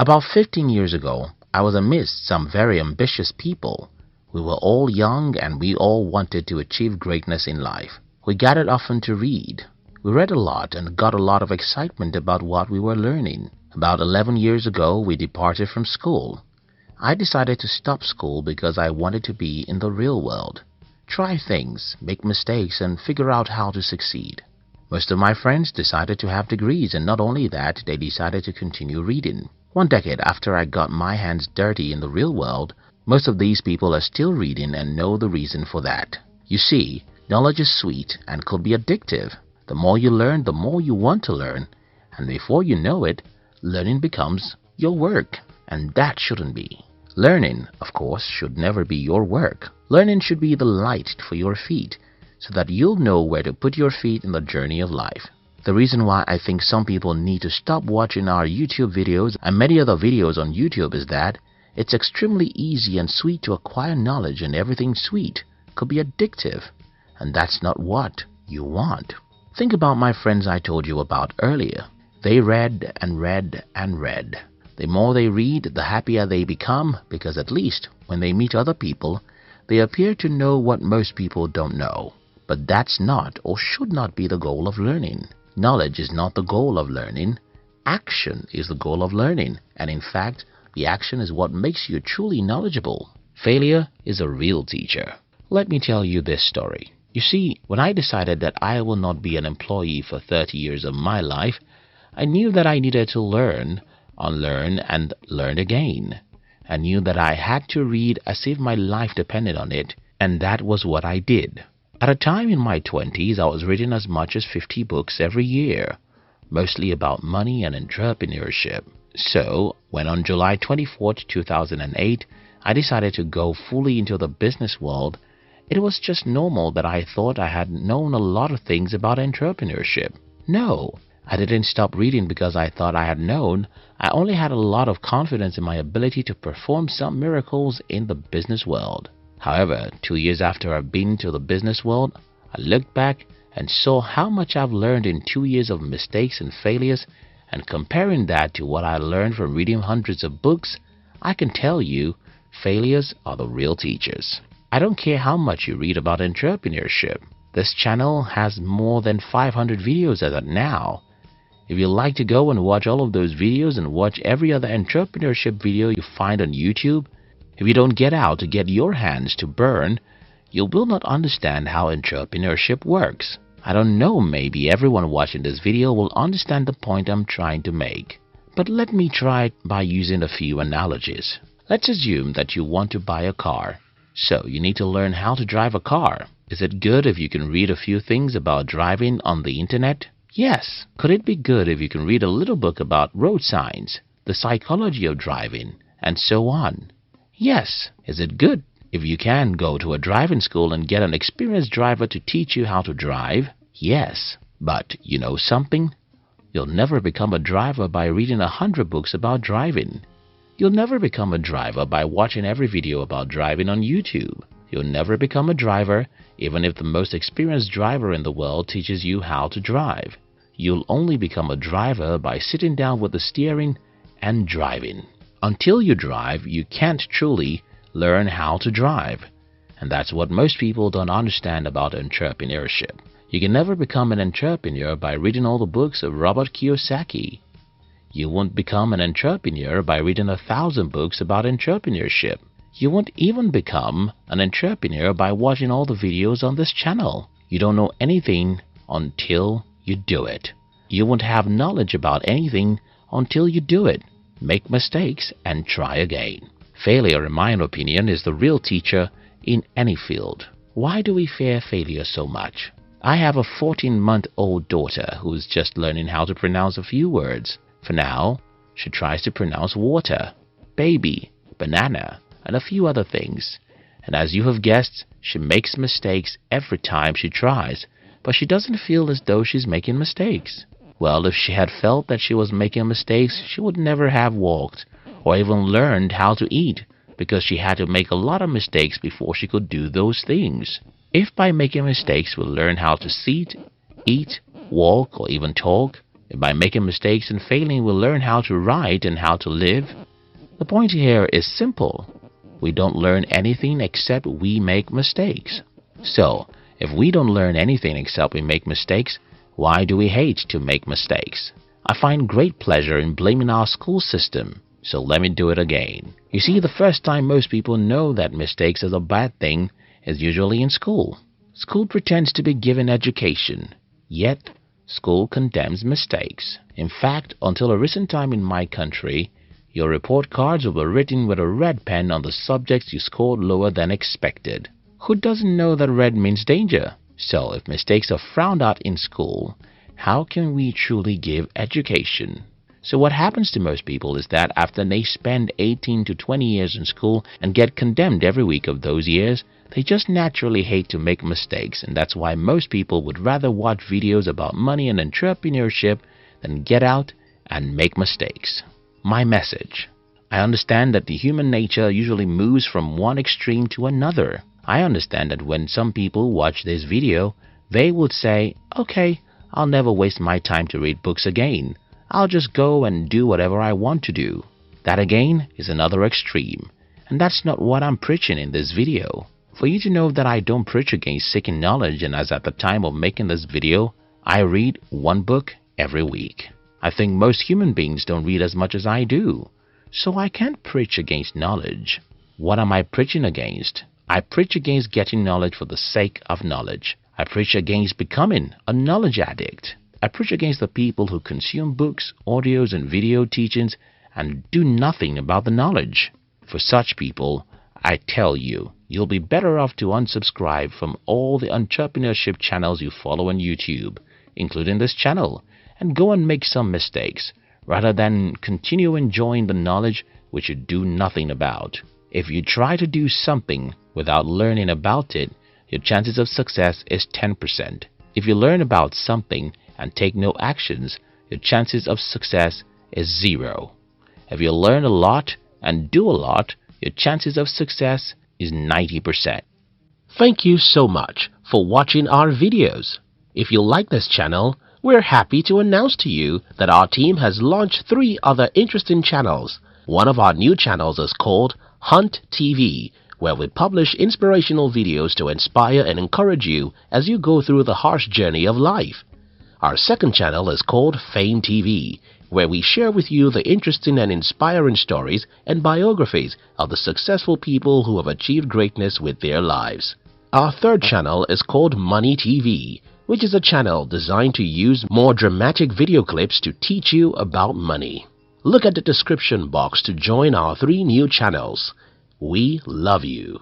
About 15 years ago, I was amidst some very ambitious people. We were all young and we all wanted to achieve greatness in life. We gathered often to read. We read a lot and got a lot of excitement about what we were learning. About 11 years ago, we departed from school. I decided to stop school because I wanted to be in the real world. Try things, make mistakes, and figure out how to succeed. Most of my friends decided to have degrees, and not only that, they decided to continue reading. One decade after I got my hands dirty in the real world, most of these people are still reading and know the reason for that. You see, knowledge is sweet and could be addictive. The more you learn, the more you want to learn. And before you know it, learning becomes your work. And that shouldn't be. Learning, of course, should never be your work. Learning should be the light for your feet, so that you'll know where to put your feet in the journey of life. The reason why I think some people need to stop watching our YouTube videos and many other videos on YouTube is that it's extremely easy and sweet to acquire knowledge, and everything sweet could be addictive, and that's not what you want. Think about my friends I told you about earlier. They read and read and read. The more they read, the happier they become, because at least when they meet other people, they appear to know what most people don't know. But that's not or should not be the goal of learning. Knowledge is not the goal of learning. Action is the goal of learning. And in fact, the action is what makes you truly knowledgeable. Failure is a real teacher. Let me tell you this story. You see, when I decided that I will not be an employee for 30 years of my life, I knew that I needed to learn, unlearn, and learn again. I knew that I had to read as if my life depended on it, and that was what I did. At a time in my 20s, I was reading as much as 50 books every year, mostly about money and entrepreneurship. So, when on July 24, 2008, I decided to go fully into the business world, it was just normal that I thought I had known a lot of things about entrepreneurship. No, I didn't stop reading because I thought I had known. I only had a lot of confidence in my ability to perform some miracles in the business world. However, 2 years after I've been to the business world, I looked back and saw how much I've learned in 2 years of mistakes and failures, and comparing that to what I learned from reading hundreds of books, I can tell you, failures are the real teachers. I don't care how much you read about entrepreneurship. This channel has more than 500 videos as of now. If you'd like to go and watch all of those videos and watch every other entrepreneurship video you find on YouTube, if you don't get out to get your hands to burn, you will not understand how entrepreneurship works. I don't know, maybe everyone watching this video will understand the point I'm trying to make. But let me try by using a few analogies. Let's assume that you want to buy a car. So you need to learn how to drive a car. Is it good if you can read a few things about driving on the internet? Yes. Could it be good if you can read a little book about road signs, the psychology of driving, and so on? Yes. Is it good if you can go to a driving school and get an experienced driver to teach you how to drive? Yes. But you know something? You'll never become a driver by reading 100 books about driving. You'll never become a driver by watching every video about driving on YouTube. You'll never become a driver even if the most experienced driver in the world teaches you how to drive. You'll only become a driver by sitting down with the steering and driving. Until you drive, you can't truly learn how to drive. And that's what most people don't understand about entrepreneurship. You can never become an entrepreneur by reading all the books of Robert Kiyosaki. You won't become an entrepreneur by reading 1,000 books about entrepreneurship. You won't even become an entrepreneur by watching all the videos on this channel. You don't know anything until you do it. You won't have knowledge about anything until you do it. Make mistakes and try again. Failure, in my opinion, is the real teacher in any field. Why do we fear failure so much? I have a 14-month-old daughter who's just learning how to pronounce a few words. For now, she tries to pronounce water, baby, banana, and a few other things. And as you have guessed, she makes mistakes every time she tries, but she doesn't feel as though she's making mistakes. Well, if she had felt that she was making mistakes, she would never have walked or even learned how to eat, because she had to make a lot of mistakes before she could do those things. If by making mistakes we learn how to sit, eat, walk, or even talk, If by making mistakes and failing we learn how to write and how to live, the point here is simple. We don't learn anything except we make mistakes. So, if we don't learn anything except we make mistakes, why do we hate to make mistakes? I find great pleasure in blaming our school system, so let me do it again. You see, the first time most people know that mistakes is a bad thing is usually in school. School pretends to be giving education, yet school condemns mistakes. In fact, until a recent time in my country, your report cards were written with a red pen on the subjects you scored lower than expected. Who doesn't know that red means danger? So, if mistakes are frowned at in school, how can we truly give education? So what happens to most people is that after they spend 18 to 20 years in school and get condemned every week of those years, they just naturally hate to make mistakes, and that's why most people would rather watch videos about money and entrepreneurship than get out and make mistakes. My message: I understand that the human nature usually moves from one extreme to another. I understand that when some people watch this video, they would say, okay, I'll never waste my time to read books again. I'll just go and do whatever I want to do. That again is another extreme, and that's not what I'm preaching in this video. For you to know that I don't preach against seeking knowledge, and as at the time of making this video, I read one book every week. I think most human beings don't read as much as I do, so I can't preach against knowledge. What am I preaching against? I preach against getting knowledge for the sake of knowledge. I preach against becoming a knowledge addict. I preach against the people who consume books, audios, and video teachings and do nothing about the knowledge. For such people, I tell you, you'll be better off to unsubscribe from all the entrepreneurship channels you follow on YouTube, including this channel, and go and make some mistakes, rather than continue enjoying the knowledge which you do nothing about. If you try to do something without learning about it, your chances of success is 10%. If you learn about something and take no actions, your chances of success is 0. If you learn a lot and do a lot, your chances of success is 90%. Thank you so much for watching our videos. If you like this channel, we're happy to announce to you that our team has launched 3 other interesting channels. One of our new channels is called Hunt TV, where we publish inspirational videos to inspire and encourage you as you go through the harsh journey of life. Our second channel is called Fame TV, where we share with you the interesting and inspiring stories and biographies of the successful people who have achieved greatness with their lives. Our third channel is called Money TV, which is a channel designed to use more dramatic video clips to teach you about money. Look at the description box to join our 3 new channels. We love you.